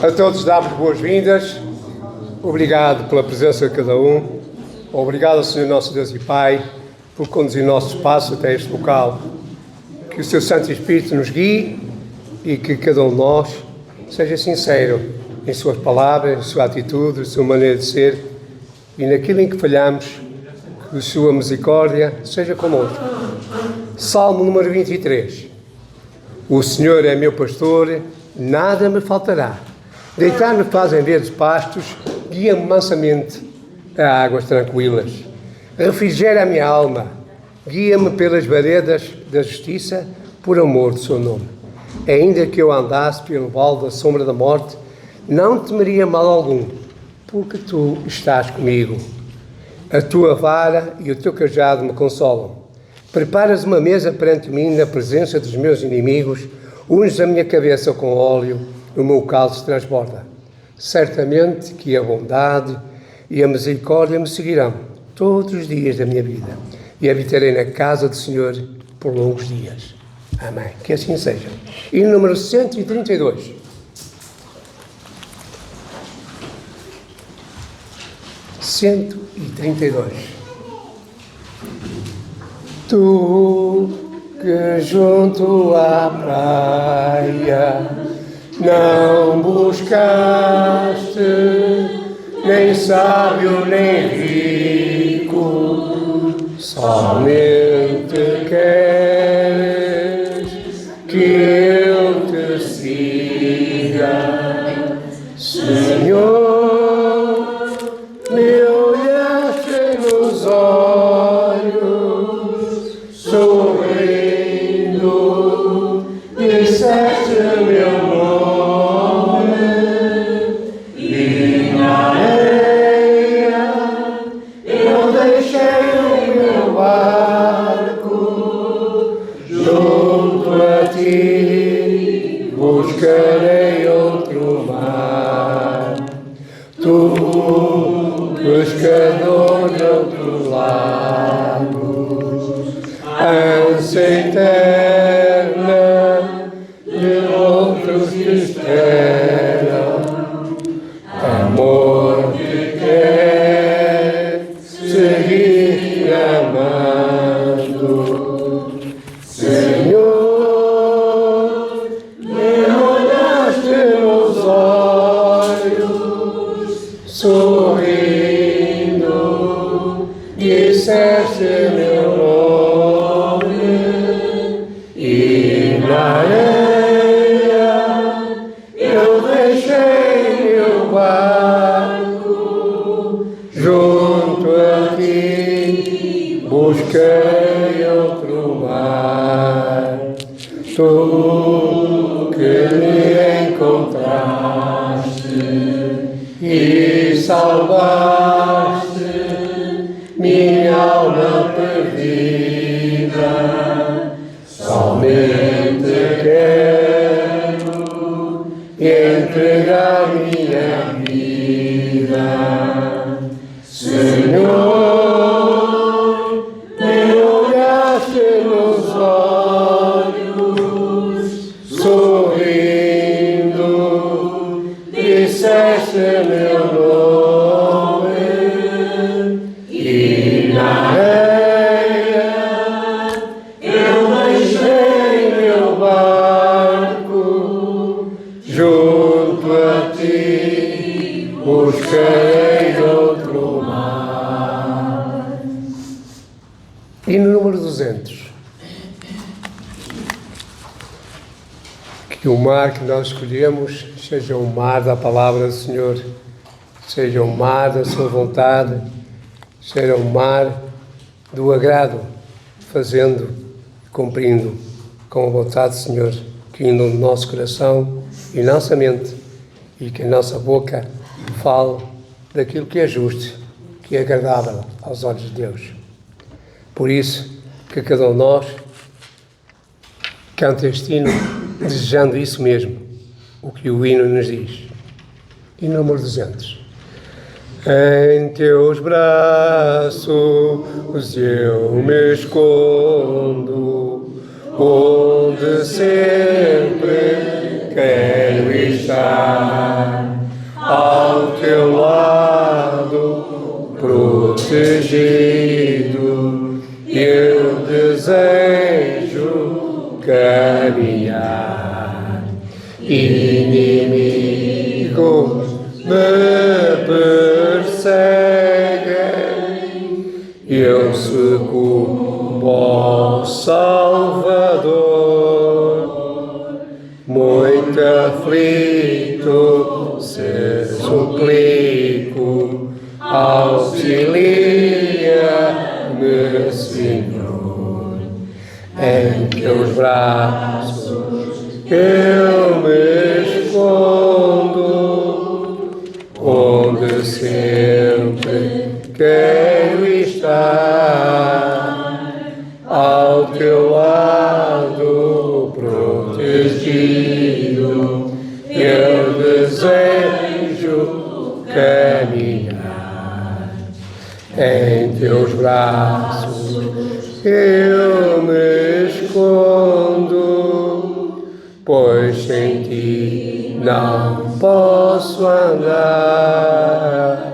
A todos damos boas-vindas. Obrigado pela presença de cada um. Obrigado ao Senhor nosso Deus e Pai por conduzir o nosso espaço até este local. Que o seu Santo Espírito nos guie e que cada um de nós seja sincero em suas palavras, em sua atitude, em sua maneira de ser e naquilo em que falhamos, que a sua misericórdia seja connosco. Salmo número 23. O Senhor é meu pastor, nada me faltará. Deitar-me faz em verdes pastos, guia-me mansamente a águas tranquilas. Refrigera a minha alma, guia-me pelas veredas da justiça, por amor do seu nome. Ainda que eu andasse pelo vale da sombra da morte, não temeria mal algum, porque tu estás comigo. A tua vara e o teu cajado me consolam. Preparas uma mesa perante mim na presença dos meus inimigos, unges a minha cabeça com óleo, o meu cálice transborda. Certamente que a bondade e a misericórdia me seguirão todos os dias da minha vida e habitarei na casa do Senhor por longos dias. Amém. Que assim seja. E número 132. Tu que junto à praia não buscaste nem sábio nem rico, somente queres que eu te siga, Senhor. Me olhaste nos olhos, sorrindo, disseste meu nome, e na areia eu deixei o meu barco, junto a ti buscarei outro mar. Tu, pescador de outros lagos, ânsia eterna de outros que esperam, amor que quer seguir amando. Senhor, me olhaste nos olhos, sorrindo, disseste meu nome, e na areia eu deixei meu barco, junto a ti busquei outro mar. Tu que me encontraste e salvaste minha alma perdida, somente quero entregar minha vida. Senhor, me olhaste nos olhos, sorrindo, disseste meu nome, e na areia eu deixei meu barco, junto a ti buscarei outro mar. E no número 200. Que o mar que nós escolhemos seja o mar da palavra do Senhor, seja o mar da sua vontade, seja o mar do agrado, fazendo e cumprindo com a vontade do Senhor, que indo no nosso coração e nossa mente, e que a nossa boca fale daquilo que é justo, que é agradável aos olhos de Deus. Por isso, que cada um de nós cante este hino, desejando isso mesmo, o que o hino nos diz. E número 200. Em teus braços eu me escondo, onde sempre quero estar. inimigos me perseguem, eu sucumbo ao Salvador. Muito aflito se suplico, auxilia-me, Senhor. Em teus braços eu me escondo, onde sempre quero estar, ao teu lado protegido, eu desejo caminhar. Em teus braços eu me escondo, pois sem ti não posso andar.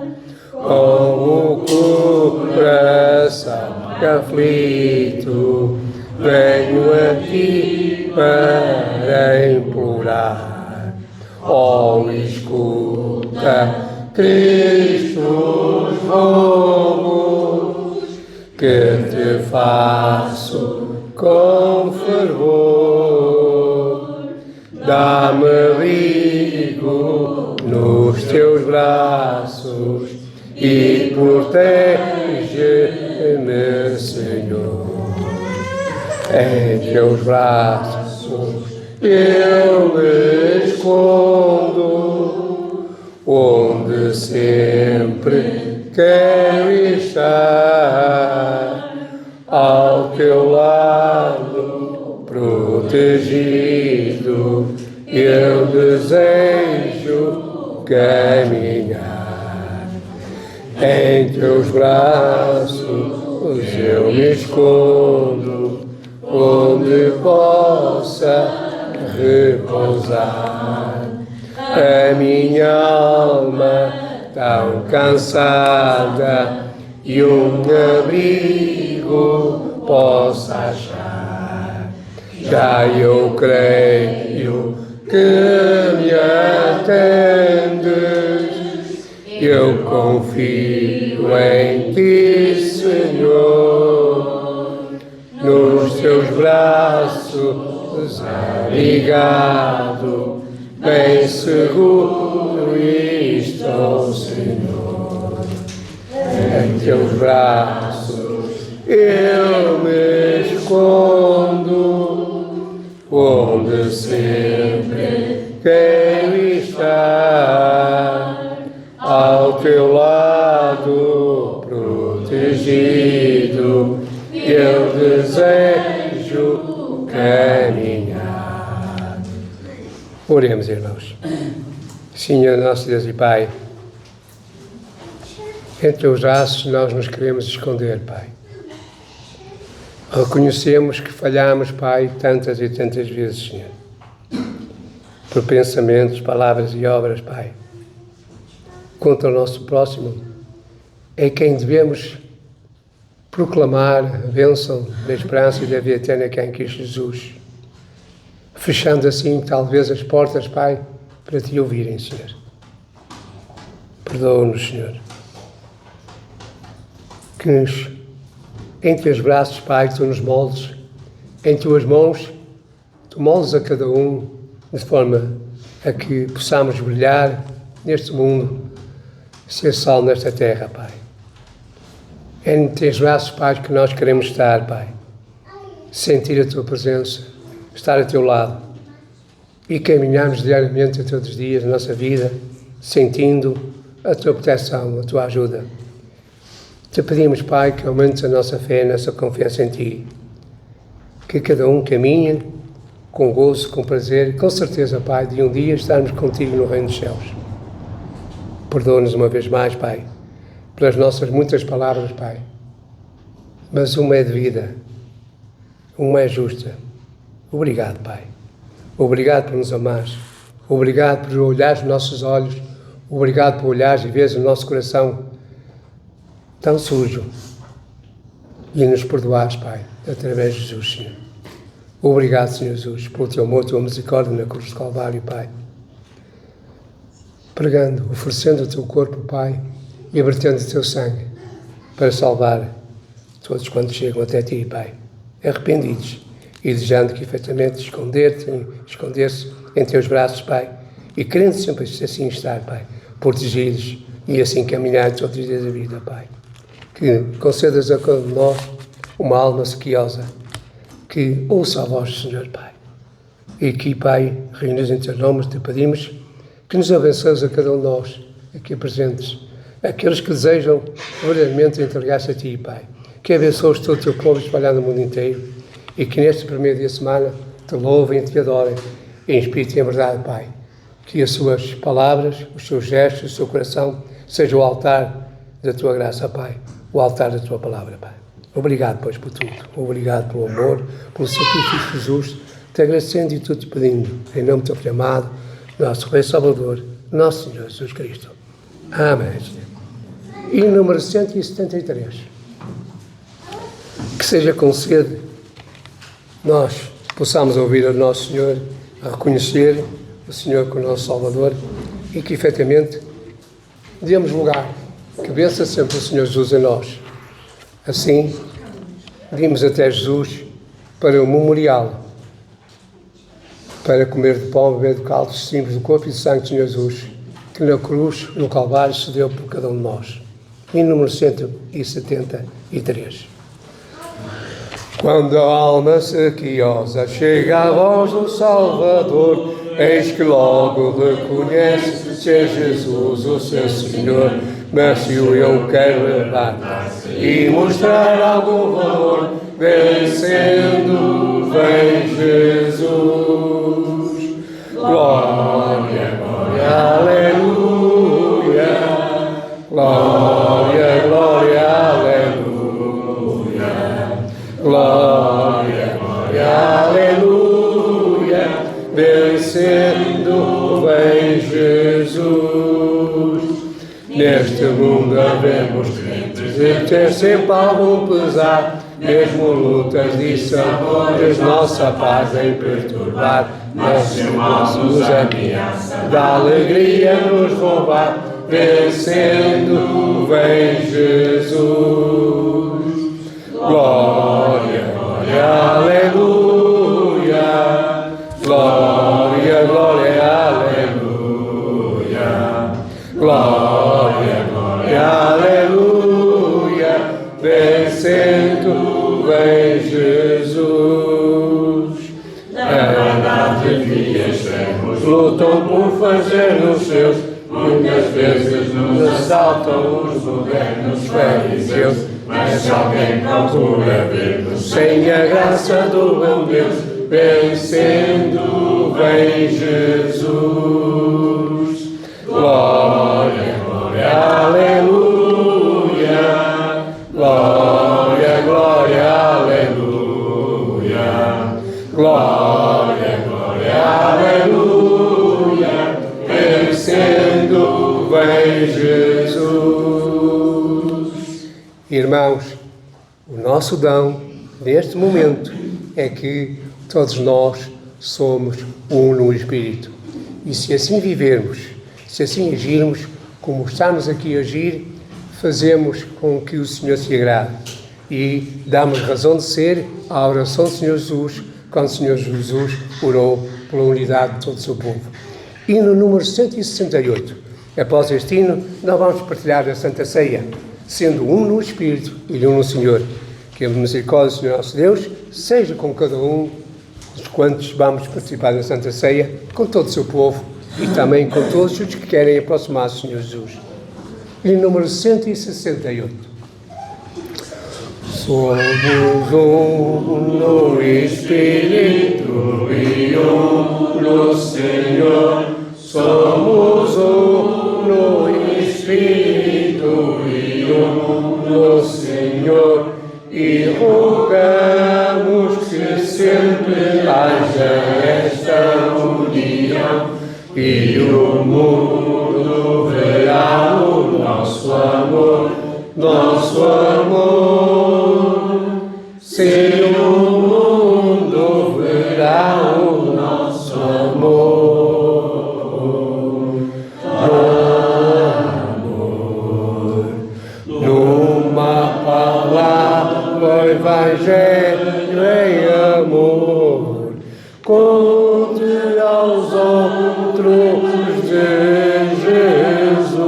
Com o coração aflito, venho a ti para implorar. Oh, escuta, Cristo, os rogos que te faço com fervor. Dá-me abrigo nos teus braços e protege-me, Senhor. Em teus braços eu me escondo, onde sempre quero estar, ao teu lado protegido, eu desejo caminhar. Em teus braços eu me escondo, onde possa repousar. A minha alma tão cansada e um abrigo possa achar. Já eu creio que me atendes, eu confio em ti, Senhor. Nos teus braços abrigado, bem seguro estou, Senhor. Em teus braços eu me escondo, onde sempre quero estar, ao teu lado protegido, eu desejo caminhar. Oremos, irmãos. Senhor nosso Deus e Pai, em teus braços nós nos queremos esconder, Pai. Reconhecemos que falhamos, Pai, tantas e tantas vezes, Senhor. Por pensamentos, palavras e obras, Pai. Contra o nosso próximo, é quem devemos proclamar a bênção da esperança e da vida eterna que há em Cristo Jesus. Fechando assim, talvez, as portas, Pai, para te ouvirem, Senhor. Perdoa-nos, Senhor. Que em teus braços, Pai, tu nos moldes, em tuas mãos, tu moldes a cada um, de forma a que possamos brilhar neste mundo, ser sal nesta terra, Pai. É em teus braços, Pai, que nós queremos estar, Pai. Sentir a tua presença, estar a teu lado e caminharmos diariamente todos os dias da nossa vida, sentindo a tua proteção, a tua ajuda. Te pedimos, Pai, que aumentes a nossa fé, a nossa confiança em Ti. Que cada um caminhe com gozo, com prazer e com certeza, Pai, de um dia estarmos contigo no reino dos céus. Perdoa-nos uma vez mais, Pai, pelas nossas muitas palavras, Pai. Mas uma é de vida, uma é justa. Obrigado, Pai. Obrigado por nos amares. Obrigado por olhares nos nossos olhos. Obrigado por olhares e veres o nosso coração tão sujo e nos perdoares, Pai, através de Jesus, Senhor. Obrigado, Senhor Jesus, pelo teu amor, tua misericórdia na cruz do Calvário, Pai. Pregando, oferecendo o teu corpo, Pai, e vertendo o teu sangue para salvar todos quantos chegam até ti, Pai, arrependidos e desejando que efetivamente esconder-se em teus braços, Pai, e querendo sempre assim estar, Pai, protegidos e assim caminhar todos os dias da vida, Pai. Que concedas a cada um de nós uma alma sequiosa, que ouça a voz do Senhor, Pai. E aqui, Pai, reunidos em teus nomes, te pedimos que nos abençoes a cada um de nós, aqui presentes, aqueles que desejam verdadeiramente entregar-se a ti, Pai. Que abençoes todo o teu povo espalhado no mundo inteiro e que neste primeiro dia de semana te louvem e te adorem em espírito e em verdade, Pai. Que as suas palavras, os seus gestos, o seu coração sejam o altar da tua graça, Pai, o altar da tua palavra, Pai. Obrigado, pois, por tudo. Obrigado pelo amor, pelo sacrifício de Jesus, te agradecendo e te pedindo, em nome do teu Filho amado, nosso Rei Salvador, nosso Senhor Jesus Cristo. Amém. E número 173. Que seja com sede nós possamos ouvir o nosso Senhor, a reconhecer o Senhor como nosso Salvador e que, efetivamente, demos lugar, que vença sempre o Senhor Jesus em nós. Assim, vimos até Jesus para o memorial, para comer de pão, beber de cálice, símbolos do corpo e do sangue do Senhor Jesus, que na cruz, no Calvário, se deu por cada um de nós. Em número 173. Quando a alma sequiosa chega à voz do Salvador, eis que logo reconhece ser Jesus o seu Senhor. Mas se eu quero levar e mostrar algum valor, vencendo vem Jesus. Glória, glória, aleluia. Glória, glória, aleluia. Glória, glória, aleluia. Vencendo vem Jesus. Neste mundo havemos crentes de ter sempre algum pesar, mesmo lutas e sabores, nossa paz em perturbar, mas nos ameaça da alegria nos roubar, vencendo vem Jesus. Glória, glória, aleluia. Glória, glória, aleluia. Glória, glória, aleluia. Vencendo vem Jesus. A verdade que extremos lutam por fazer os seus, muitas vezes nos assaltam os modernos fariseus. Mas se alguém procura ver-nos sem a graça do meu Deus, vencendo vem Jesus. Glória, glória, aleluia. Glória, glória, aleluia. Glória, glória, aleluia. Vencendo vem Jesus. Irmãos, o nosso dom neste momento é que todos nós somos um no Espírito. E se assim vivermos, se assim agirmos, como estamos aqui a agir, fazemos com que o Senhor se agrade. E damos razão de ser à oração do Senhor Jesus, quando o Senhor Jesus orou pela unidade de todo o seu povo. E no número 168, após este hino, nós vamos partilhar a Santa Ceia, sendo um no Espírito e um no Senhor. Que a misericórdia do Senhor nosso Deus seja com cada um dos quantos vamos participar da Santa Ceia, com todo o seu povo e também com todos os que querem aproximar-se do Senhor Jesus. E número 168. Somos um no Espírito e um no Senhor. Somos um no Espírito e um no Senhor. E rogamos que sempre haja esta união e o mundo verá o nosso amor, nosso amor. Se o mundo verá de Jesus,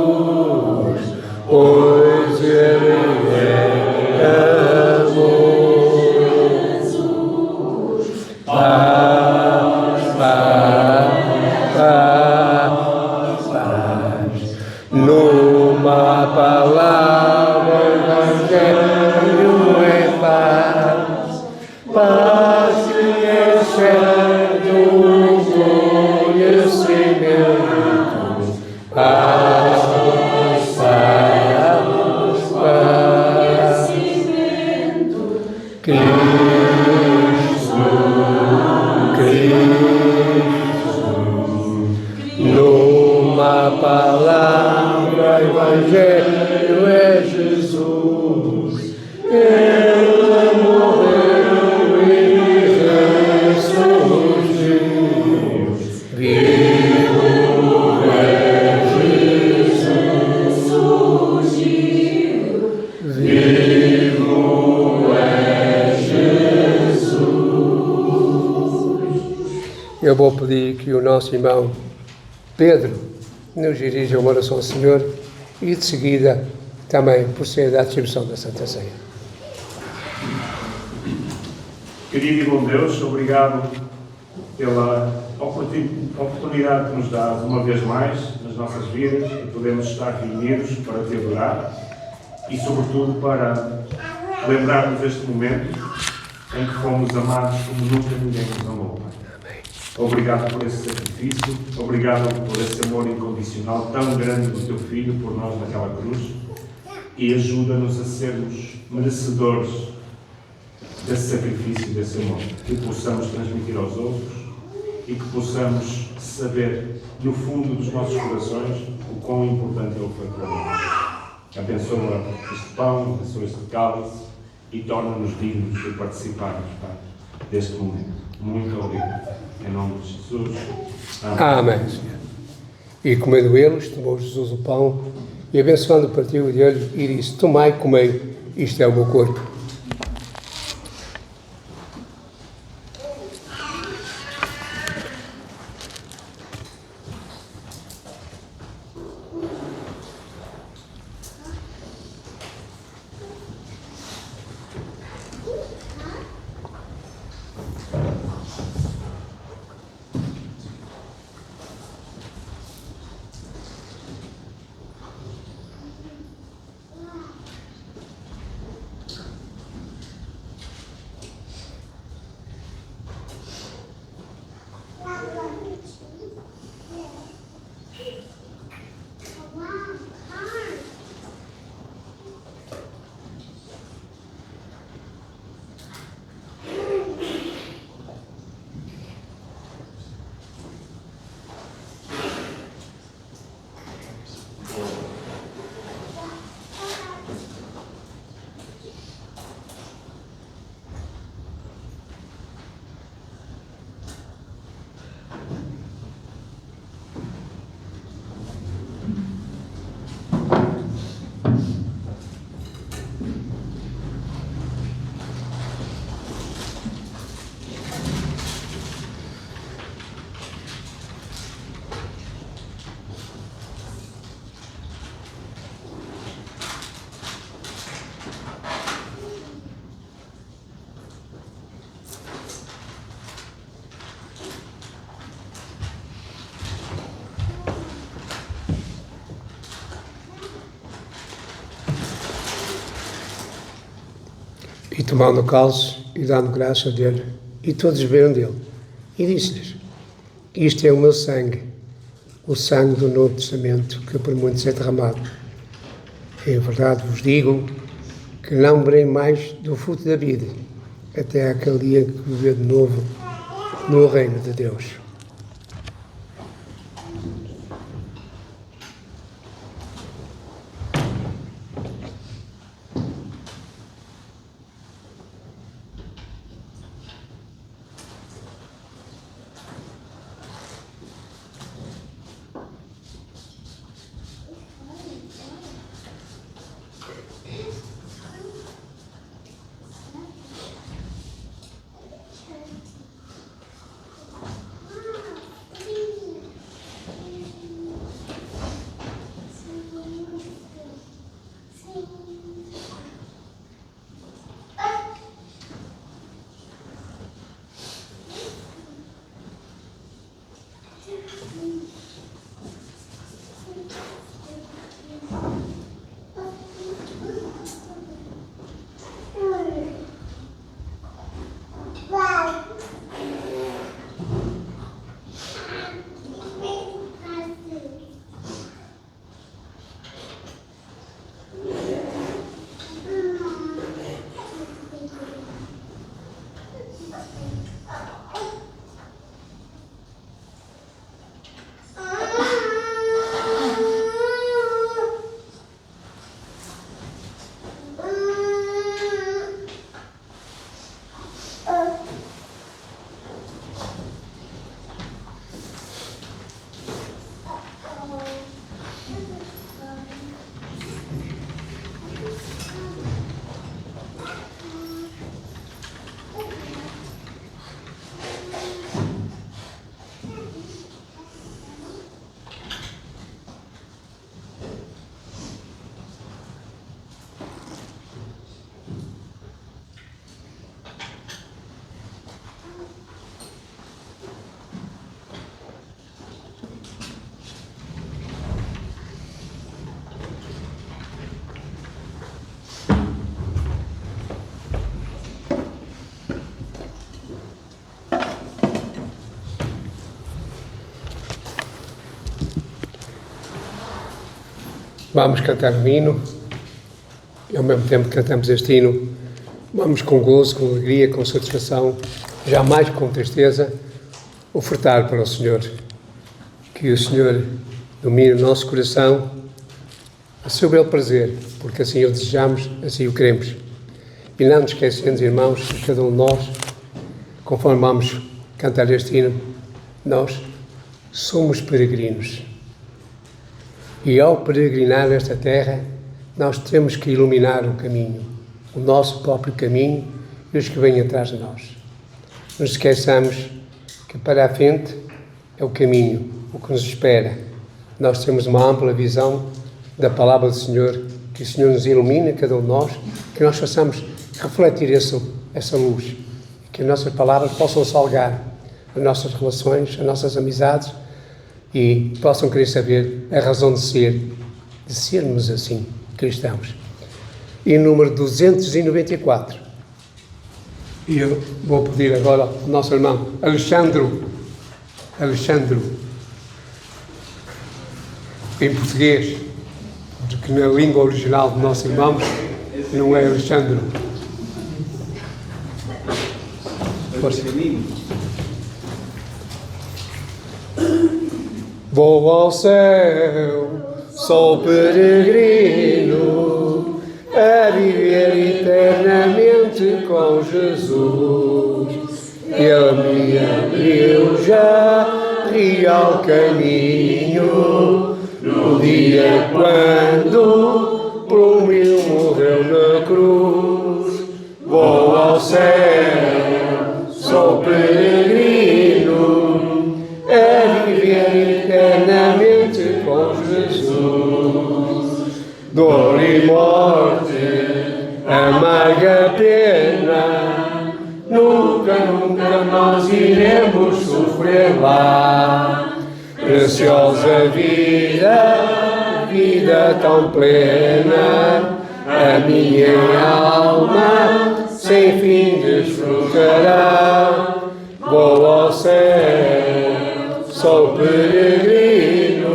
pois Ele é amor. Paz, paz, paz, paz. Numa palavra, Evangelho é paz. Paz que excede o conhecimento. Paz, paz, paz. Cristo, Cristo, numa palavra, Evangelho é Jesus. Ele morreu e ressurgiu. Vivo é Jesus. Vivo é Jesus. Eu vou pedir que o nosso irmão Pedro nos dirija uma oração ao Senhor e de seguida também proceda à distribuição da Santa Ceia. Querido e bom Deus, obrigado pela oportunidade que nos dás uma vez mais nas nossas vidas e podemos estar reunidos para te adorar e, sobretudo, para lembrarmos deste momento em que fomos amados como nunca ninguém nos amou. Obrigado por esse sacrifício, obrigado por esse amor incondicional tão grande do teu Filho por nós naquela cruz e ajuda-nos a sermos merecedores desse sacrifício e desse amor, que possamos transmitir aos outros e que possamos saber no fundo dos nossos corações o quão importante ele foi para nós. Abençoa este pão, abençoa este cálice e torna-nos dignos de participarmos, Pai, deste momento. Muito obrigado. Em nome de Jesus. Amém. Amém, Senhor. E comendo eles, tomou Jesus o pão e abençoando partiu dele e disse: tomai e comei, isto é o meu corpo. E tomando o cálice e dando graça a dele, e todos beberam dele. E disse-lhes: isto é o meu sangue, o sangue do Novo Testamento, que por muitos é derramado. Em verdade vos digo que não beberei mais do fruto da vida, até aquele dia que viver de novo no reino de Deus. Vamos cantar um hino e ao mesmo tempo que cantamos este hino, vamos com gozo, com alegria, com satisfação, jamais com tristeza, ofertar para o Senhor. Que o Senhor domine o nosso coração a seu belo prazer, porque assim o desejamos, assim o queremos. E não nos esquecemos, irmãos, que cada um de nós, conforme vamos cantar este hino, nós somos peregrinos. E ao peregrinar nesta terra, nós temos que iluminar o caminho, o nosso próprio caminho e os que vêm atrás de nós. Não nos esqueçamos que para a frente é o caminho, o que nos espera. Nós temos uma ampla visão da palavra do Senhor, que o Senhor nos ilumine, cada um de nós, que nós façamos refletir essa luz, que as nossas palavras possam salgar as nossas relações, as nossas amizades e possam querer saber a razão de sermos assim, cristãos. E número 294. E eu vou pedir agora ao nosso irmão Alexandre, em português, que na língua original do nosso irmão não é Alexandre. Força. Vou ao céu, sou peregrino, a viver eternamente com Jesus. Ele me abriu já real caminho, no dia quando por mim morreu na cruz. Vou ao céu, sou peregrino, a viver eternamente com Jesus. Dor e morte, amarga pena, nunca nós iremos sofrer lá. Preciosa vida tão plena, a minha alma sem fim desfrutará. Vou ao céu, sou peregrino,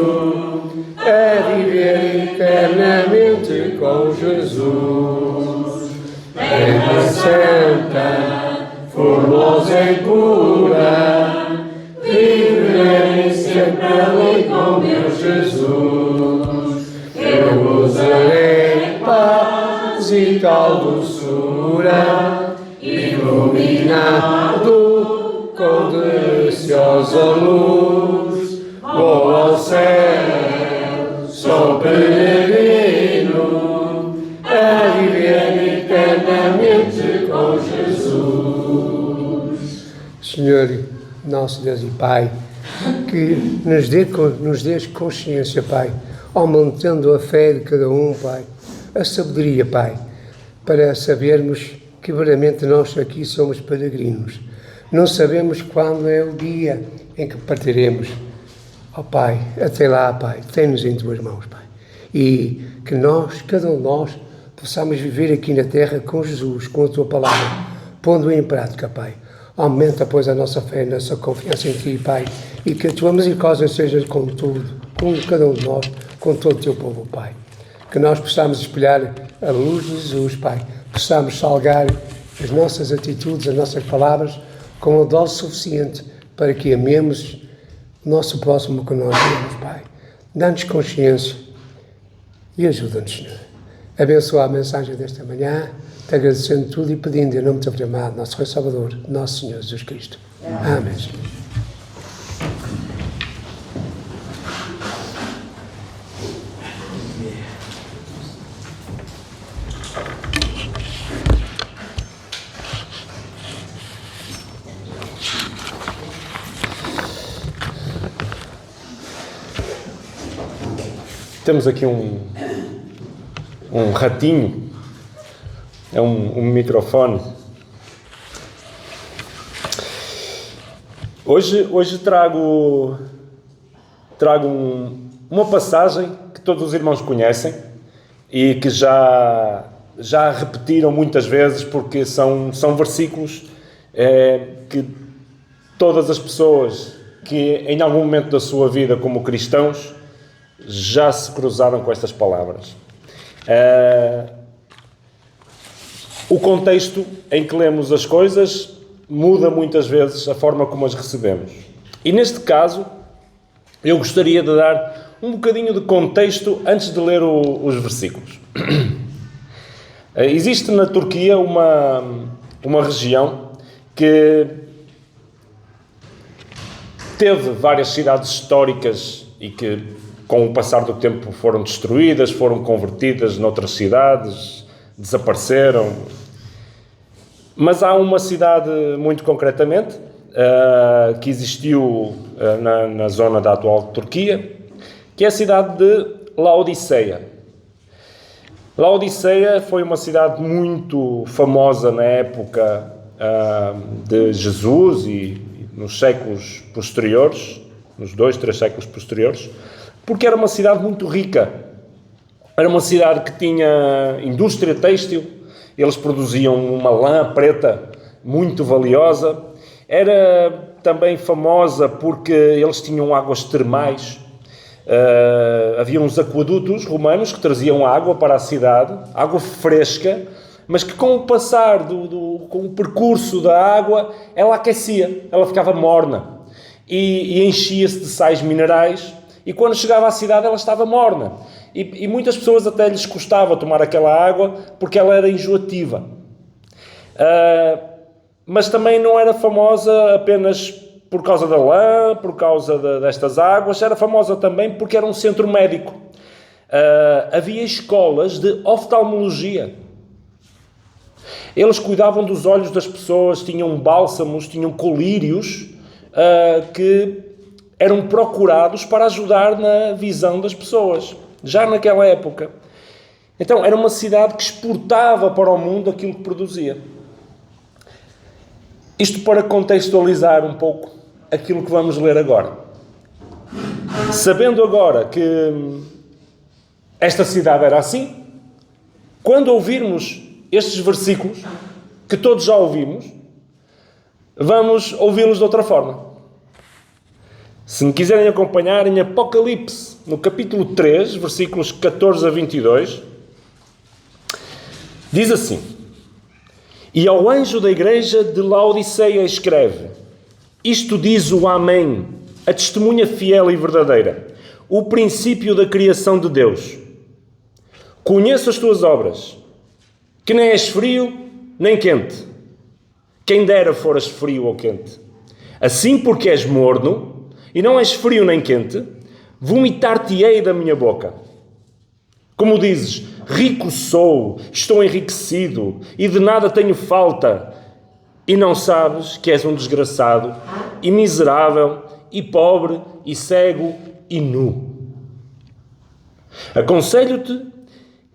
a viver eternamente com Jesus. Terra santa, formosa e pura, viverei sempre ali com meu Jesus. Eu gozarei paz e tal doçura, iluminado com deliciosa luz. Vou ao céu, sou peregrino, a viver eternamente com Jesus. Senhor, nosso Deus e Pai, que nos dês consciência, Pai, aumentando a fé de cada um, Pai, a sabedoria, Pai, para sabermos que verdadeiramente nós aqui somos peregrinos. Não sabemos quando é o dia em que partiremos. Ó Pai, até lá, Pai, tem-nos em tuas mãos, Pai. E que nós, cada um de nós, possamos viver aqui na terra com Jesus, com a tua palavra, pondo-a em prática, Pai. Aumenta, pois, a nossa fé, a nossa confiança em Ti, Pai, e que a Tua misericórdia seja com tudo, com cada um de nós, com todo o Teu povo, Pai. Que nós possamos espelhar a luz de Jesus, Pai, possamos salgar as nossas atitudes, as nossas palavras, com a dose suficiente para que amemos o nosso próximo que nós amamos, Pai. Dá-nos consciência e ajuda-nos, Senhor. Abençoa a mensagem desta manhã, te agradecendo tudo e pedindo em nome de Teu amado, nosso Rei Salvador, nosso Senhor Jesus Cristo. Amém. Temos aqui um ratinho, é um microfone. Hoje trago uma passagem que todos os irmãos conhecem e que já repetiram muitas vezes, porque são versículos que todas as pessoas que em algum momento da sua vida como cristãos já se cruzaram com estas palavras. O contexto em que lemos as coisas muda muitas vezes a forma como as recebemos. E neste caso, eu gostaria de dar um bocadinho de contexto antes de ler os versículos. Existe na Turquia uma região que teve várias cidades históricas e que, com o passar do tempo, foram destruídas, foram convertidas noutras cidades, desapareceram. Mas há uma cidade, muito concretamente, que existiu na zona da atual Turquia, que é a cidade de Laodiceia. Laodiceia foi uma cidade muito famosa na época de Jesus e nos séculos posteriores, nos 2-3 séculos posteriores, porque era uma cidade muito rica. Era uma cidade que tinha indústria têxtil, eles produziam uma lã preta muito valiosa. Era também famosa porque eles tinham águas termais. Havia uns aquedutos romanos que traziam água para a cidade, água fresca, mas que com o passar com o percurso da água, ela aquecia, ela ficava morna e enchia-se de sais minerais, e quando chegava à cidade ela estava morna. E muitas pessoas até lhes custava tomar aquela água porque ela era enjoativa. Mas também não era famosa apenas por causa da lã, por causa destas águas, era famosa também porque era um centro médico. Havia escolas de oftalmologia. Eles cuidavam dos olhos das pessoas, tinham bálsamos, tinham colírios que eram procurados para ajudar na visão das pessoas, já naquela época. Então, era uma cidade que exportava para o mundo aquilo que produzia. Isto para contextualizar um pouco aquilo que vamos ler agora. Sabendo agora que esta cidade era assim, quando ouvirmos estes versículos, que todos já ouvimos, vamos ouvi-los de outra forma. Se me quiserem acompanhar, em Apocalipse, no capítulo 3, versículos 14 a 22, diz assim: E ao anjo da igreja de Laodiceia escreve: Isto diz o Amém, a testemunha fiel e verdadeira, o princípio da criação de Deus. Conheço as tuas obras, que nem és frio nem quente. Quem dera foras frio ou quente. Assim, porque és morno, e não és frio nem quente, vomitar-te-ei da minha boca. Como dizes, rico sou, estou enriquecido, e de nada tenho falta, e não sabes que és um desgraçado, e miserável, e pobre, e cego, e nu. Aconselho-te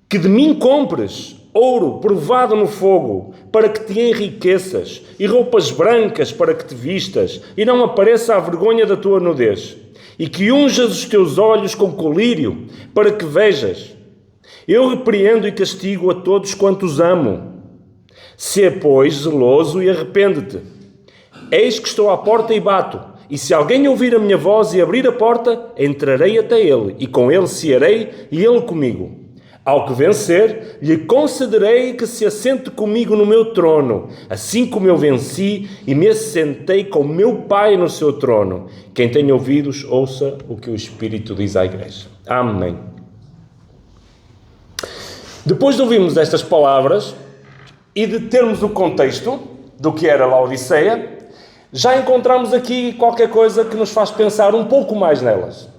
que de mim compres ouro provado no fogo, para que te enriqueças, e roupas brancas para que te vistas, e não apareça a vergonha da tua nudez, e que unjas os teus olhos com colírio, para que vejas. Eu repreendo e castigo a todos quantos amo. Sê, pois, zeloso e arrepende-te. Eis que estou à porta e bato, e se alguém ouvir a minha voz e abrir a porta, entrarei até ele, e com ele cearei, e ele comigo. Ao que vencer, lhe concederei que se assente comigo no meu trono, assim como eu venci e me assentei com meu Pai no seu trono. Quem tem ouvidos, ouça o que o Espírito diz à igreja. Amém. Depois de ouvirmos estas palavras e de termos o contexto do que era Laodiceia, já encontramos aqui qualquer coisa que nos faz pensar um pouco mais nelas.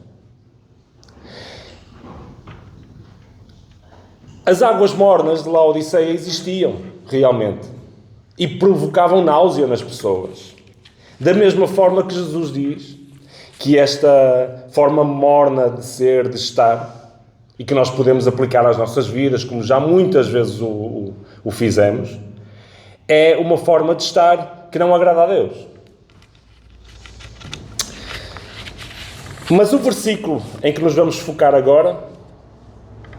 As águas mornas de Laodiceia existiam, realmente, e provocavam náusea nas pessoas. Da mesma forma que Jesus diz que esta forma morna de ser, de estar, e que nós podemos aplicar às nossas vidas, como já muitas vezes o fizemos, é uma forma de estar que não agrada a Deus. Mas o versículo em que nos vamos focar agora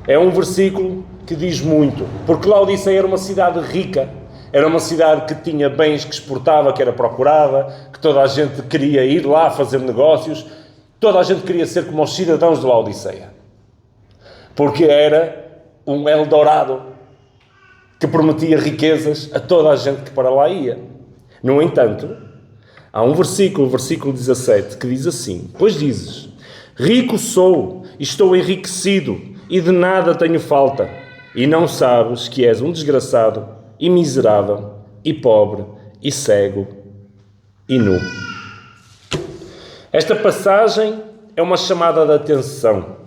é um versículo que diz muito, porque Laodiceia era uma cidade rica, era uma cidade que tinha bens que exportava, que era procurada, que toda a gente queria ir lá fazer negócios, toda a gente queria ser como os cidadãos de Laodiceia. porque era um Eldorado que prometia riquezas a toda a gente que para lá ia. No entanto, há um versículo, o versículo 17, que diz assim: pois dizes, rico sou, e estou enriquecido, e de nada tenho falta, e não sabes que és um desgraçado, e miserável, e pobre, e cego, e nu. Esta passagem é uma chamada de atenção.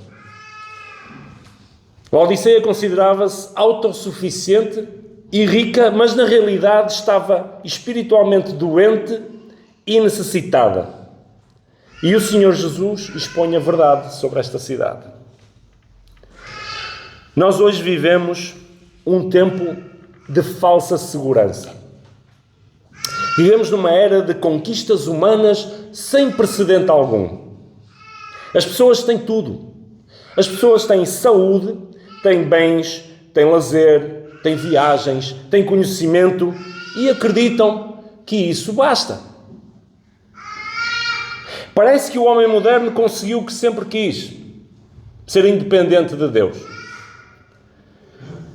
Laodiceia considerava-se autossuficiente e rica, mas na realidade estava espiritualmente doente e necessitada. E o Senhor Jesus expõe a verdade sobre esta cidade. Nós hoje vivemos um tempo de falsa segurança. Vivemos numa era de conquistas humanas sem precedente algum. As pessoas têm tudo. As pessoas têm saúde, têm bens, têm lazer, têm viagens, têm conhecimento e acreditam que isso basta. Parece que o homem moderno conseguiu o que sempre quis: ser independente de Deus.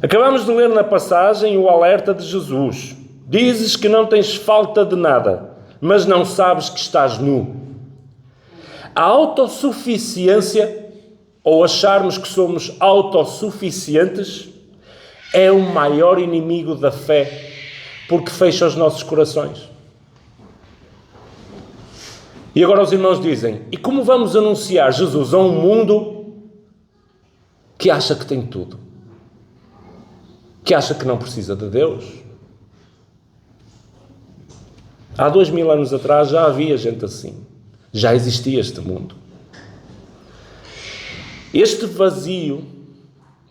Acabamos de ler na passagem o alerta de Jesus. Dizes que não tens falta de nada, mas não sabes que estás nu. A autossuficiência, ou acharmos que somos autossuficientes, é o maior inimigo da fé, porque fecha os nossos corações. E agora os irmãos dizem: e como vamos anunciar Jesus a um mundo que acha que tem tudo? Que acha que não precisa de Deus? Há 2000 anos atrás já havia gente assim. Já existia este mundo. Este vazio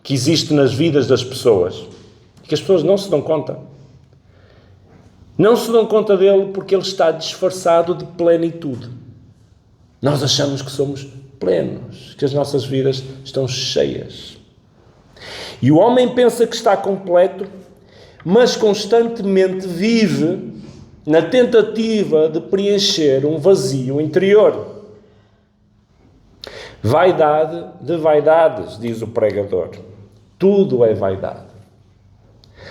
que existe nas vidas das pessoas, que as pessoas não se dão conta. Não se dão conta dele porque ele está disfarçado de plenitude. Nós achamos que somos plenos, que as nossas vidas estão cheias. E o homem pensa que está completo, mas constantemente vive na tentativa de preencher um vazio interior. Vaidade de vaidades, diz o pregador. Tudo é vaidade.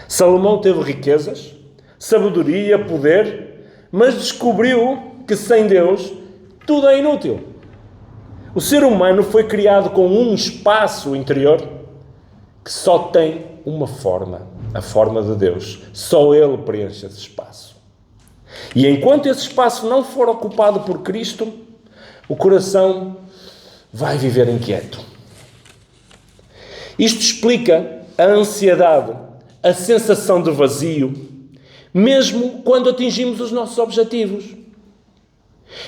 Salomão teve riquezas, sabedoria, poder, mas descobriu que sem Deus tudo é inútil. O ser humano foi criado com um espaço interior que só tem uma forma, a forma de Deus. Só Ele preenche esse espaço. E enquanto esse espaço não for ocupado por Cristo, o coração vai viver inquieto. Isto explica a ansiedade, a sensação de vazio, mesmo quando atingimos os nossos objetivos.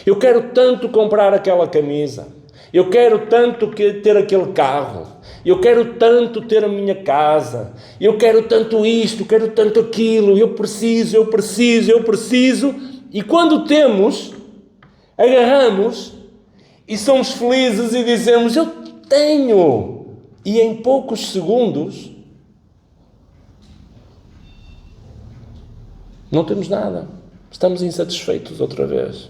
Eu quero tanto comprar aquela camisa, eu quero tanto ter aquele carro, eu quero tanto ter a minha casa, eu quero tanto isto, eu quero tanto aquilo, eu preciso, e quando temos, agarramos e somos felizes e dizemos: eu tenho, e em poucos segundos não temos nada, estamos insatisfeitos outra vez.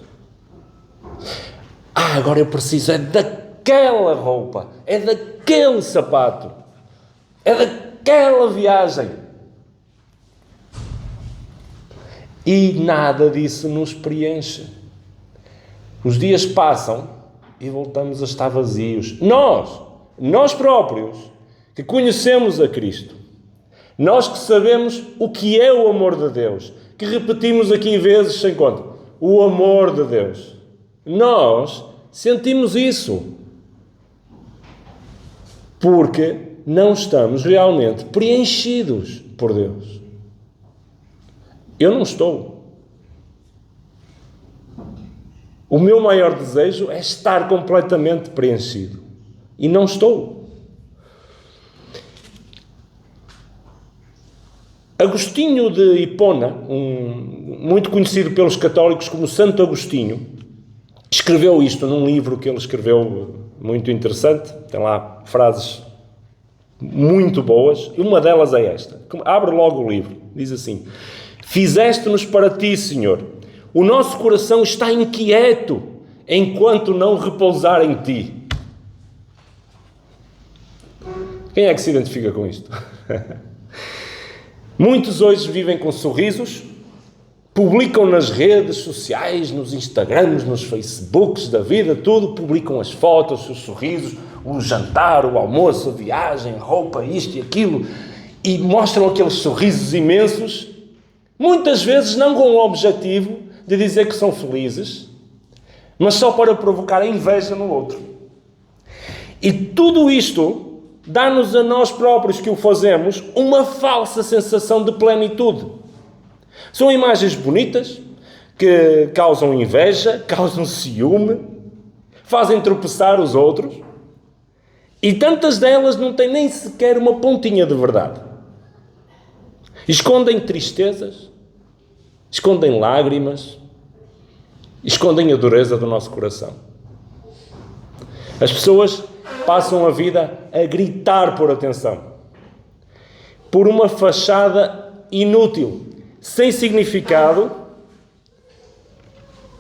Agora eu preciso daquela roupa, é daquele sapato, é daquela viagem. E nada disso nos preenche. Os dias passam e voltamos a estar vazios. Nós próprios, que conhecemos a Cristo, nós que sabemos o que é o amor de Deus, que repetimos aqui vezes sem conta, o amor de Deus, nós sentimos isso, porque não estamos realmente preenchidos por Deus. Eu não estou. O meu maior desejo é estar completamente preenchido. E não estou. Agostinho de Hipona, muito conhecido pelos católicos como Santo Agostinho, escreveu isto num livro que ele escreveu muito interessante. Tem lá frases muito boas. E uma delas é esta. Abre logo o livro. Diz assim: fizeste-nos para ti, Senhor. O nosso coração está inquieto enquanto não repousar em ti. Quem é que se identifica com isto? Muitos hoje vivem com sorrisos, publicam nas redes sociais, nos Instagrams, nos Facebooks da vida, tudo, publicam as fotos, os sorrisos, o jantar, o almoço, a viagem, a roupa, isto e aquilo, e mostram aqueles sorrisos imensos, muitas vezes não com o objetivo de dizer que são felizes, mas só para provocar a inveja no outro. E tudo isto dá-nos a nós próprios que o fazemos uma falsa sensação de plenitude. São imagens bonitas, que causam inveja, causam ciúme, fazem tropeçar os outros, e tantas delas não têm nem sequer uma pontinha de verdade. Escondem tristezas, escondem lágrimas, escondem a dureza do nosso coração. As pessoas passam a vida a gritar por atenção, por uma fachada inútil, sem significado,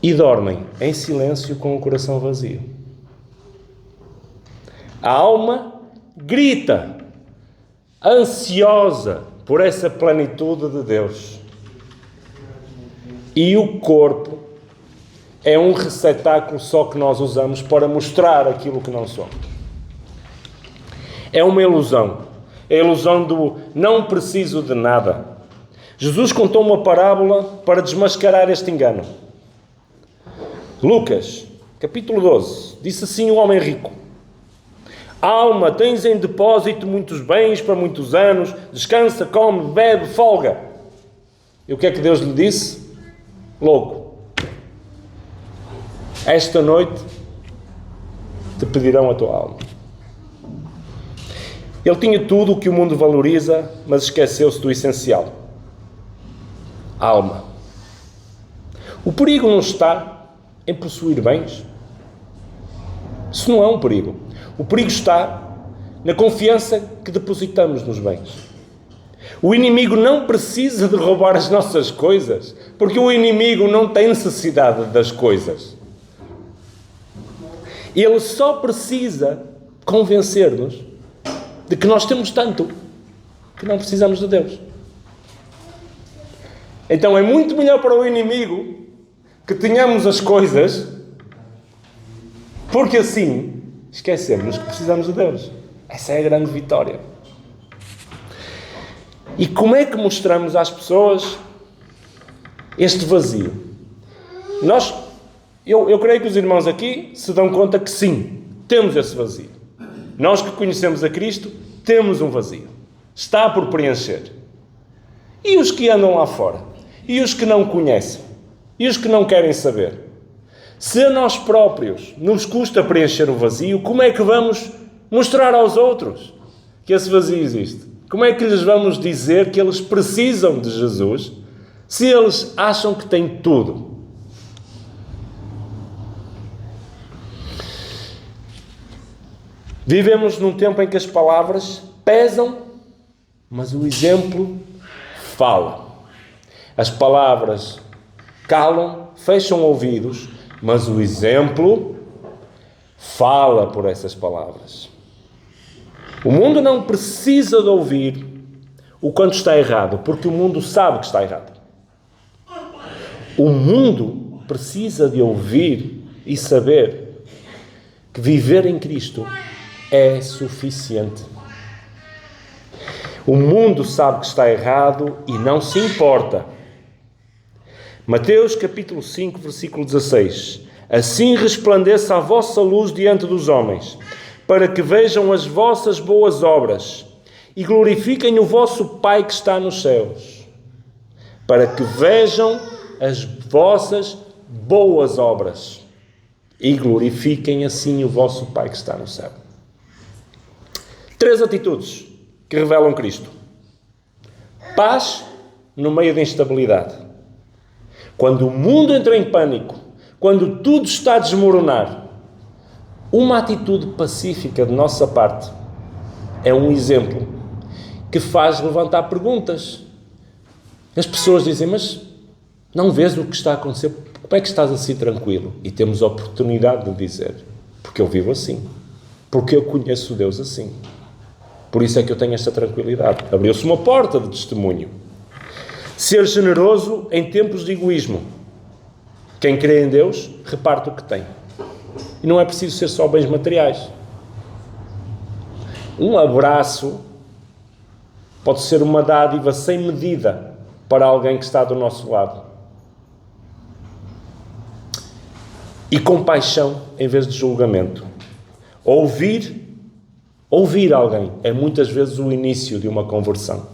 e dormem em silêncio com o coração vazio. A alma grita, ansiosa por essa plenitude de Deus. E o corpo é um receptáculo só que nós usamos para mostrar aquilo que não somos. É uma ilusão. É a ilusão do não preciso de nada. Jesus contou uma parábola para desmascarar este engano. Lucas, capítulo 12, disse assim o homem rico: alma, tens em depósito muitos bens para muitos anos, descansa, come, bebe, folga. E o que é que Deus lhe disse? Logo, esta noite te pedirão a tua alma. Ele tinha tudo o que o mundo valoriza, mas esqueceu-se do essencial: a alma. O perigo não está em possuir bens. Isso não é um perigo. O perigo está na confiança que depositamos nos bens. O inimigo não precisa de roubar as nossas coisas, porque o inimigo não tem necessidade das coisas. Ele só precisa convencer-nos de que nós temos tanto que não precisamos de Deus. Então é muito melhor para o inimigo que tenhamos as coisas, porque assim esquecemos que precisamos de Deus. Essa é a grande vitória. E como é que mostramos às pessoas este vazio? Eu creio que os irmãos aqui se dão conta que sim, temos esse vazio. Nós que conhecemos a Cristo, temos um vazio. Está por preencher. E os que andam lá fora? E os que não conhecem? E os que não querem saber? Se a nós próprios nos custa preencher o vazio, como é que vamos mostrar aos outros que esse vazio existe? Como é que lhes vamos dizer que eles precisam de Jesus se eles acham que têm tudo? Vivemos num tempo em que as palavras pesam, mas o exemplo fala. As palavras calam, fecham ouvidos, mas o exemplo fala por essas palavras. O mundo não precisa de ouvir o quanto está errado, porque o mundo sabe que está errado. O mundo precisa de ouvir e saber que viver em Cristo é suficiente. O mundo sabe que está errado e não se importa. Mateus capítulo 5, versículo 16. Assim resplandeça a vossa luz diante dos homens, para que vejam as vossas boas obras e glorifiquem o vosso Pai que está nos céus. Para que vejam as vossas boas obras e glorifiquem assim o vosso Pai que está no céu. 3 atitudes que revelam Cristo. Paz no meio da instabilidade. Quando o mundo entra em pânico, quando tudo está a desmoronar, uma atitude pacífica de nossa parte é um exemplo que faz levantar perguntas. As pessoas dizem, mas não vês o que está a acontecer? Como é que estás assim tranquilo? E temos a oportunidade de dizer, porque eu vivo assim, porque eu conheço Deus assim. Por isso é que eu tenho esta tranquilidade. Abriu-se uma porta de testemunho. Ser generoso em tempos de egoísmo. Quem crê em Deus, reparte o que tem. E não é preciso ser só bens materiais. Um abraço pode ser uma dádiva sem medida para alguém que está do nosso lado. E compaixão em vez de julgamento. Ouvir alguém é muitas vezes o início de uma conversão.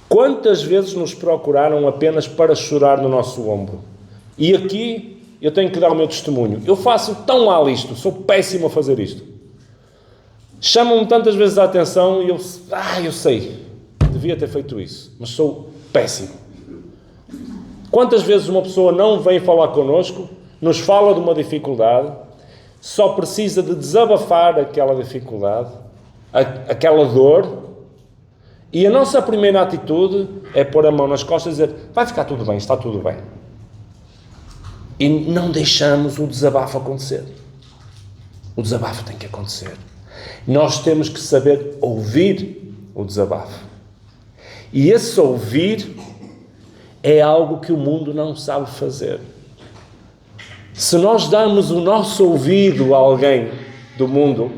Quantas vezes nos procuraram apenas para chorar no nosso ombro? E aqui eu tenho que dar o meu testemunho. Eu faço tão mal isto, sou péssimo a fazer isto. Chamam-me tantas vezes a atenção e eu sei, devia ter feito isso, mas sou péssimo. Quantas vezes uma pessoa não vem falar connosco, nos fala de uma dificuldade, só precisa de desabafar aquela dificuldade, aquela dor, e a nossa primeira atitude é pôr a mão nas costas e dizer, vai ficar tudo bem, está tudo bem. E não deixamos o desabafo acontecer. O desabafo tem que acontecer. Nós temos que saber ouvir o desabafo. E esse ouvir é algo que o mundo não sabe fazer. Se nós damos o nosso ouvido a alguém do mundo,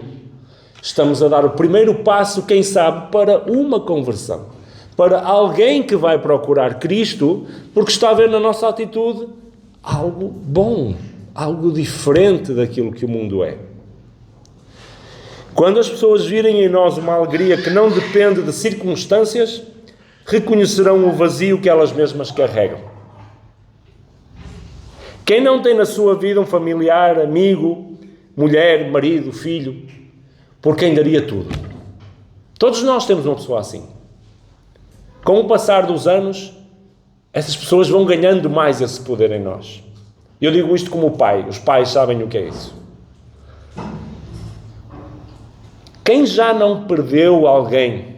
estamos a dar o primeiro passo, quem sabe, para uma conversão. Para alguém que vai procurar Cristo, porque está a ver na nossa atitude algo bom, algo diferente daquilo que o mundo é. Quando as pessoas virem em nós uma alegria que não depende de circunstâncias, reconhecerão o vazio que elas mesmas carregam. Quem não tem na sua vida um familiar, amigo, mulher, marido, filho, por quem daria tudo? Todos nós temos uma pessoa assim. Com o passar dos anos, essas pessoas vão ganhando mais esse poder em nós. Eu digo isto como pai. Os pais sabem o que é isso. Quem já não perdeu alguém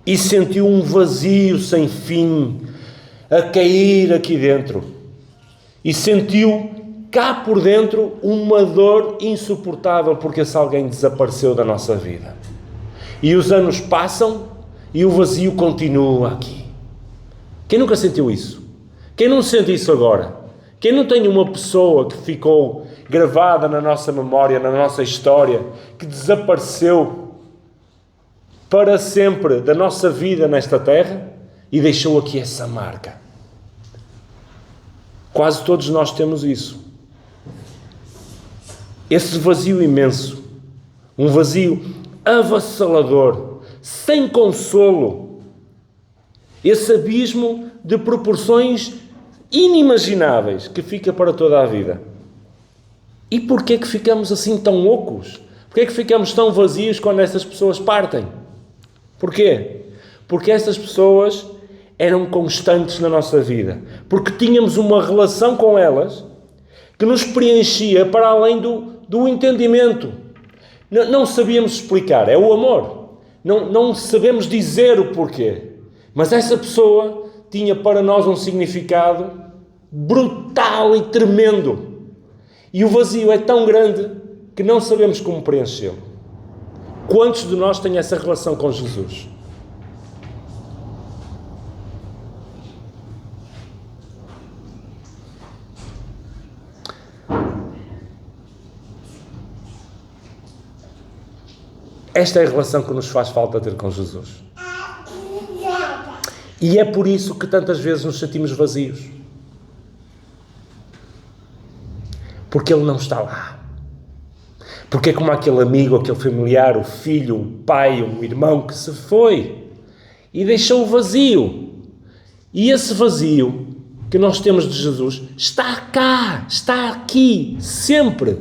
e sentiu um vazio sem fim a cair aqui dentro e sentiu cá por dentro uma dor insuportável porque esse alguém desapareceu da nossa vida? E os anos passam e o vazio continua aqui. Quem nunca sentiu isso? Quem não sente isso agora? Quem não tem uma pessoa que ficou gravada na nossa memória, na nossa história, que desapareceu para sempre da nossa vida nesta terra e deixou aqui essa marca? Quase todos nós temos isso. Esse vazio imenso, um vazio avassalador, sem consolo, esse abismo de proporções inimagináveis que fica para toda a vida. E porquê que ficamos assim tão ocos? Porquê que ficamos tão vazios quando essas pessoas partem? Porquê? Porque essas pessoas eram constantes na nossa vida. Porque tínhamos uma relação com elas que nos preenchia para além do entendimento. Não sabíamos explicar, é o amor. Não sabemos dizer o porquê. Mas essa pessoa tinha para nós um significado brutal e tremendo. E o vazio é tão grande que não sabemos como preenchê-lo. Quantos de nós têm essa relação com Jesus? Esta é a relação que nos faz falta ter com Jesus. E é por isso que tantas vezes nos sentimos vazios. Porque Ele não está lá. Porque é como aquele amigo, aquele familiar, o filho, o pai, o irmão que se foi e deixou o vazio. E esse vazio que nós temos de Jesus está cá, está aqui, sempre.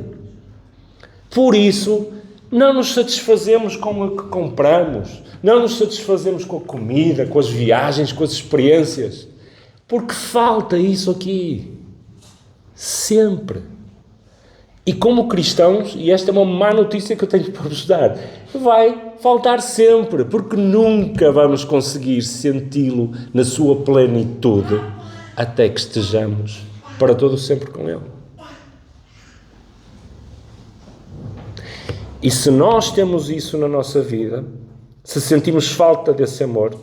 Por isso, não nos satisfazemos com o que compramos, não nos satisfazemos com a comida, com as viagens, com as experiências, porque falta isso aqui, sempre. E como cristãos, e esta é uma má notícia que eu tenho para vos dar, vai faltar sempre, porque nunca vamos conseguir senti-lo na sua plenitude até que estejamos para todo sempre com Ele. E se nós temos isso na nossa vida, se sentimos falta desse amor,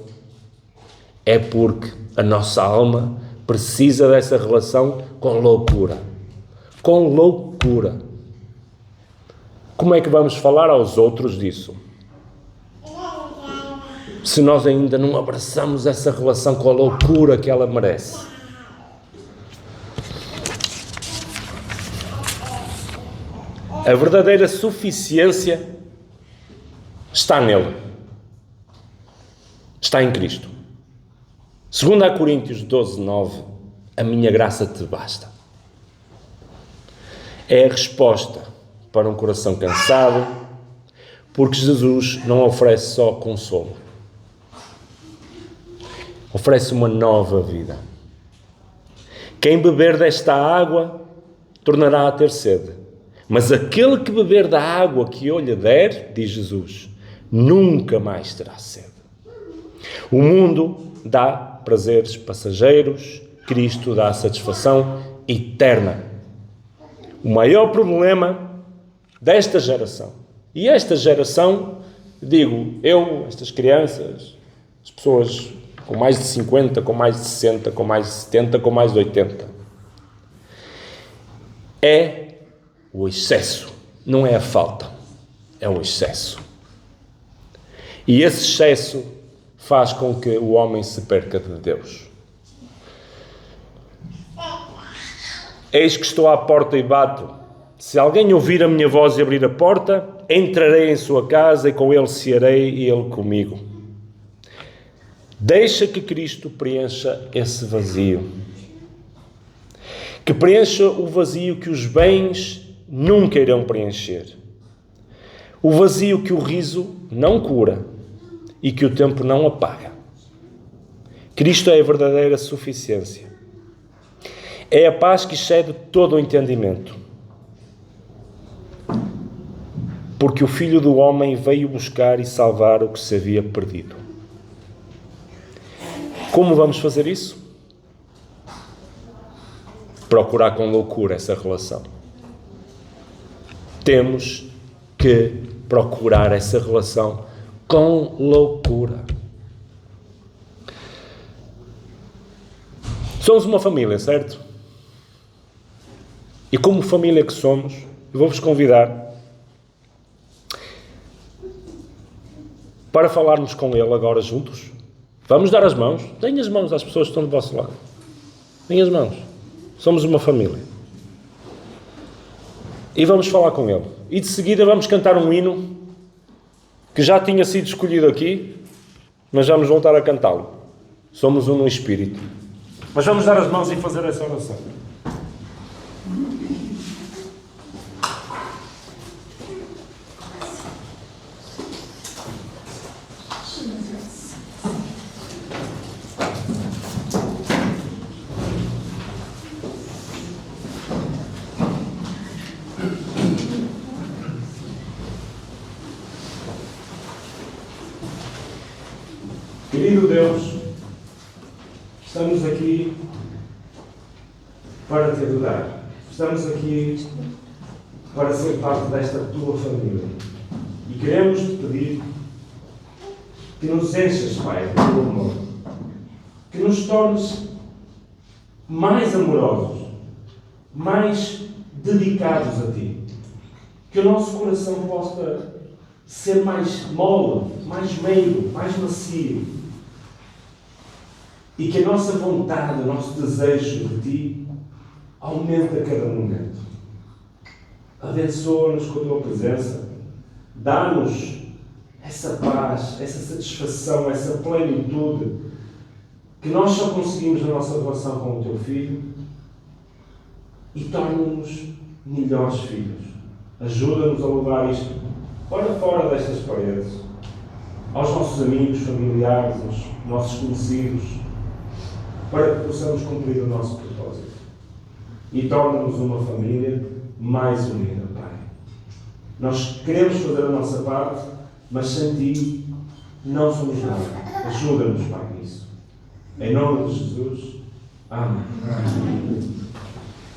é porque a nossa alma precisa dessa relação com loucura. Com loucura. Como é que vamos falar aos outros disso? Se nós ainda não abraçamos essa relação com a loucura que ela merece. A verdadeira suficiência está nele. Está em Cristo. 2 Coríntios 12:9, a minha graça te basta. É a resposta para um coração cansado, porque Jesus não oferece só consolo. Oferece uma nova vida. Quem beber desta água tornará a ter sede. Mas aquele que beber da água que eu lhe der, diz Jesus, nunca mais terá sede. O mundo dá prazeres passageiros, Cristo dá satisfação eterna. O maior problema desta geração, e esta geração, digo eu, estas crianças, as pessoas com mais de 50, com mais de 60, com mais de 70, com mais de 80, é o excesso, não é a falta, é o excesso. E esse excesso faz com que o homem se perca de Deus. Eis que estou à porta e bato. Se alguém ouvir a minha voz e abrir a porta, entrarei em sua casa e com ele cearei e ele comigo. Deixa que Cristo preencha esse vazio. Que preencha o vazio que os bens nunca irão preencher. O vazio que o riso não cura e que o tempo não apaga. Cristo é a verdadeira suficiência. É a paz que excede todo o entendimento. Porque o Filho do Homem veio buscar e salvar o que se havia perdido. Como vamos fazer isso? Procurar com loucura essa relação. Temos que procurar essa relação com loucura. Somos uma família, certo? E como família que somos, eu vou-vos convidar para falarmos com Ele agora juntos. Vamos dar as mãos. Deem as mãos às pessoas que estão do vosso lado. Deem as mãos. Somos uma família. E vamos falar com Ele. E de seguida vamos cantar um hino que já tinha sido escolhido aqui, mas vamos voltar a cantá-lo. Somos um no Espírito. Mas vamos dar as mãos e fazer essa oração. Querido Deus, estamos aqui para te adorar. Estamos aqui para ser parte desta tua família. E queremos te pedir que nos enchas, Pai, do teu amor. Que nos tornes mais amorosos, mais dedicados a ti. Que o nosso coração possa ser mais mole, mais meigo, mais macio. E que a nossa vontade, o nosso desejo de ti aumente a cada momento. Abençoa-nos com a tua presença. Dá-nos essa paz, essa satisfação, essa plenitude que nós só conseguimos na nossa relação com o teu Filho e torna-nos melhores filhos. Ajuda-nos a levar isto para fora destas paredes, aos nossos amigos, familiares, aos nossos conhecidos, para que possamos cumprir o nosso propósito. E torna-nos uma família mais unida, Pai. Nós queremos fazer a nossa parte, mas sem ti não somos nada. Ajuda-nos, Pai, nisso. Em nome de Jesus. Amém.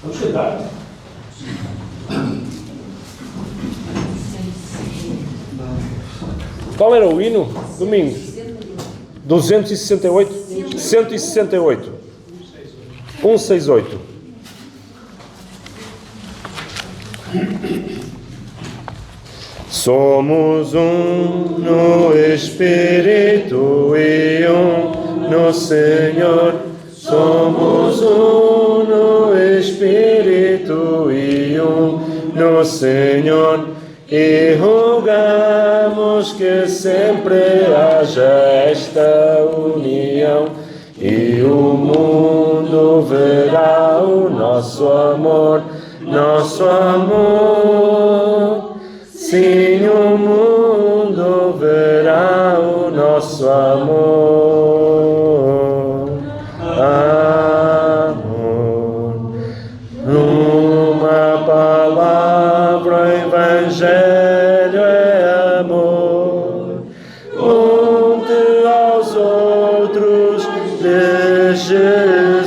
Vamos cantar? Qual era o hino? Domingos? 268? 168. 168. Somos um no Espírito e um no Senhor. Somos um no Espírito e um no Senhor. E rogamos que sempre haja esta união, e o mundo verá o nosso amor, nosso amor. Sim, o mundo verá o nosso amor, amor. Numa palavra, o Evangelho é amor, uns aos outros de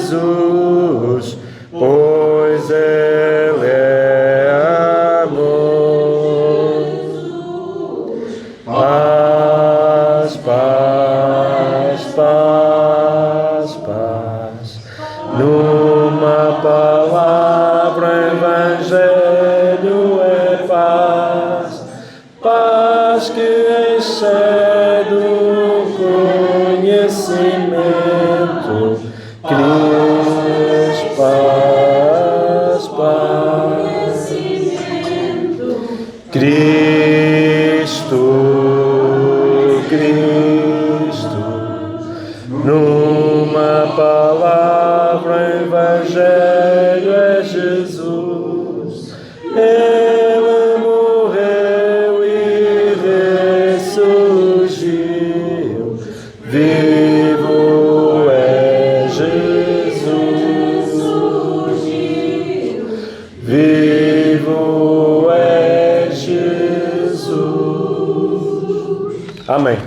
Jesus, pois Ele é amor. Paz, paz, paz, paz. Numa palavra, Evangelho é paz, paz que excede o conhecimento. Cristo, paz, paz. Cristo, Cristo. Numa palavra, Evangelho é Jesus. Ele morreu e ressurgiu. Vivo é Jesus. Vivo é Jesus. Amém.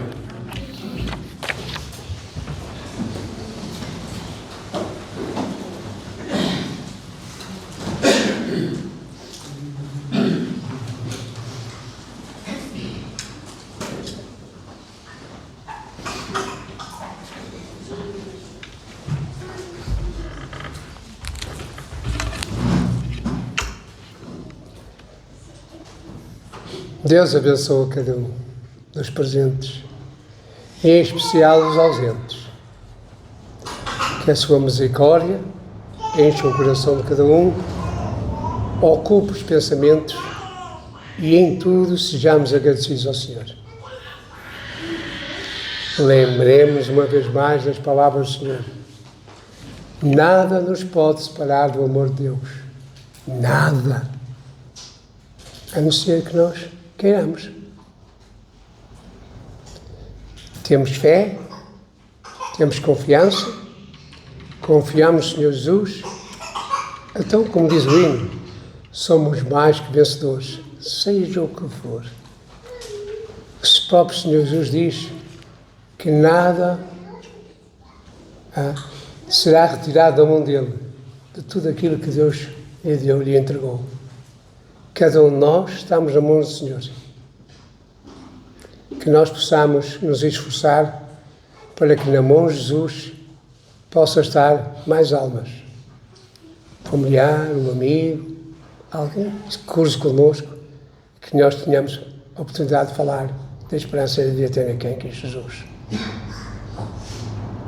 Deus abençoe cada um dos presentes, e em especial os ausentes. Que a sua misericórdia enche o coração de cada um, ocupe os pensamentos e em tudo sejamos agradecidos ao Senhor. Lembremos uma vez mais das palavras do Senhor. Nada nos pode separar do amor de Deus. Nada. A não ser que nós queiramos. Temos fé, temos confiança, confiamos no Senhor Jesus. Então, como diz o hino, somos mais que vencedores, seja o que for. O próprio Senhor Jesus diz que nada será retirado da mão dele, de tudo aquilo que Deus lhe deu, lhe entregou. Cada um de nós estamos na mão do Senhor. Que nós possamos nos esforçar para que na mão de Jesus possa estar mais almas. Um familiar, um amigo, alguém que cruze connosco, que nós tenhamos a oportunidade de falar da esperança de eterna em quem é Jesus.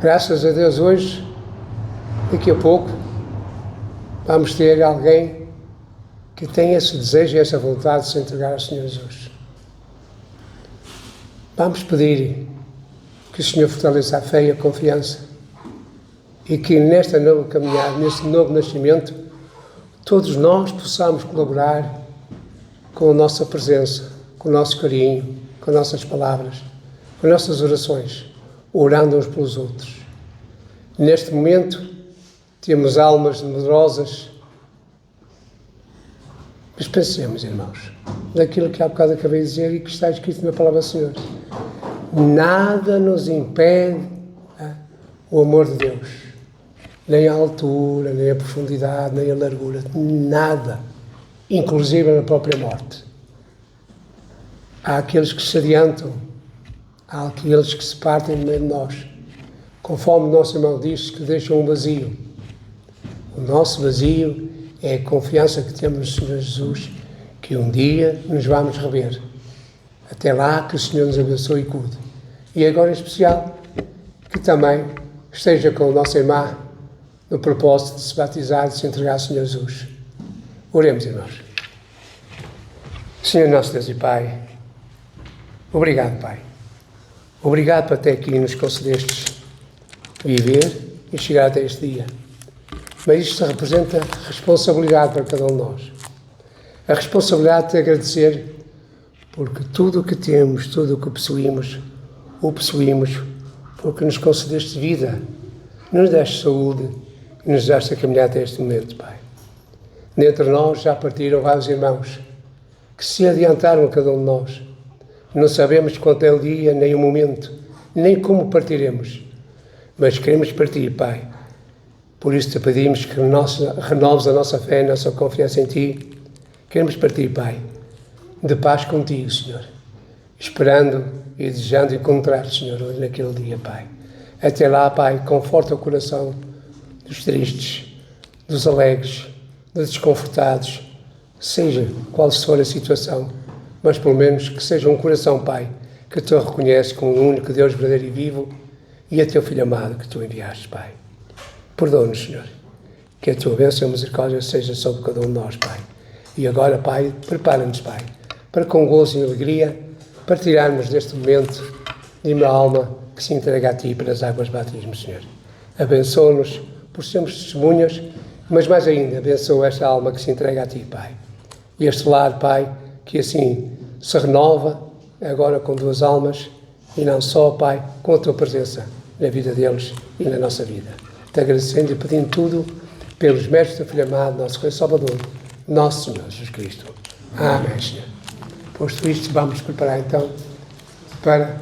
Graças a Deus hoje, daqui a pouco, vamos ter alguém que tem esse desejo e essa vontade de se entregar ao Senhor Jesus. Vamos pedir que o Senhor fortaleça a fé e a confiança e que nesta nova caminhada, neste novo nascimento, todos nós possamos colaborar com a nossa presença, com o nosso carinho, com as nossas palavras, com as nossas orações, orando uns pelos outros. Neste momento, temos almas medrosas. Mas pensemos, irmãos, daquilo que há bocado acabei de dizer e que está escrito na palavra do Senhor. Nada nos impede o amor de Deus. Nem a altura, nem a profundidade, nem a largura. Nada. Inclusive na própria morte. Há aqueles que se adiantam há aqueles que se partem no meio de nós, conforme o nosso irmão disse, que deixam um vazio. O nosso vazio é a confiança que temos no Senhor Jesus, que um dia nos vamos rever. Até lá, que o Senhor nos abençoe e cuide. E agora, em especial, que também esteja com a nossa irmã no propósito de se batizar e de se entregar ao Senhor Jesus. Oremos, irmãos. Senhor nosso Deus e Pai, obrigado, Pai. Obrigado por até aqui nos concedestes viver e chegar até este dia. Mas isto representa responsabilidade para cada um de nós. A responsabilidade de agradecer porque tudo o que temos, tudo o que possuímos, o possuímos porque nos concedeste vida, nos deste saúde e nos deste a caminhar até este momento, Pai. Dentre nós já partiram vários irmãos que se adiantaram a cada um de nós. Não sabemos quanto é o dia, nem o momento, nem como partiremos, mas queremos partir, Pai. Por isso te pedimos que renoves a nossa fé, a nossa confiança em Ti. Queremos partir, Pai, de paz contigo, Senhor, esperando e desejando encontrar-te, Senhor, hoje naquele dia, Pai. Até lá, Pai, conforta o coração dos tristes, dos alegres, dos desconfortados, seja qual for a situação, mas pelo menos que seja um coração, Pai, que Tu reconhece como o único Deus verdadeiro e vivo e a Teu Filho amado que Tu enviaste, Pai. Perdoa-nos, Senhor, que a Tua bênção e misericórdia seja sobre cada um de nós, Pai. E agora, Pai, prepara-nos, Pai, para com gozo e alegria partilharmos deste momento de uma alma que se entrega a Ti pelas águas batismo, Senhor. Abençoa-nos por sermos testemunhas, mas mais ainda, abençoa esta alma que se entrega a Ti, Pai. E este lar, Pai, que assim se renova agora com duas almas e não só, Pai, com a Tua presença na vida deles e na nossa vida. Te agradecendo e pedindo tudo pelos méritos do Filho amado, nosso Rei Salvador, nosso Senhor Jesus Cristo. Amém, Senhor. Posto isto, vamos preparar então para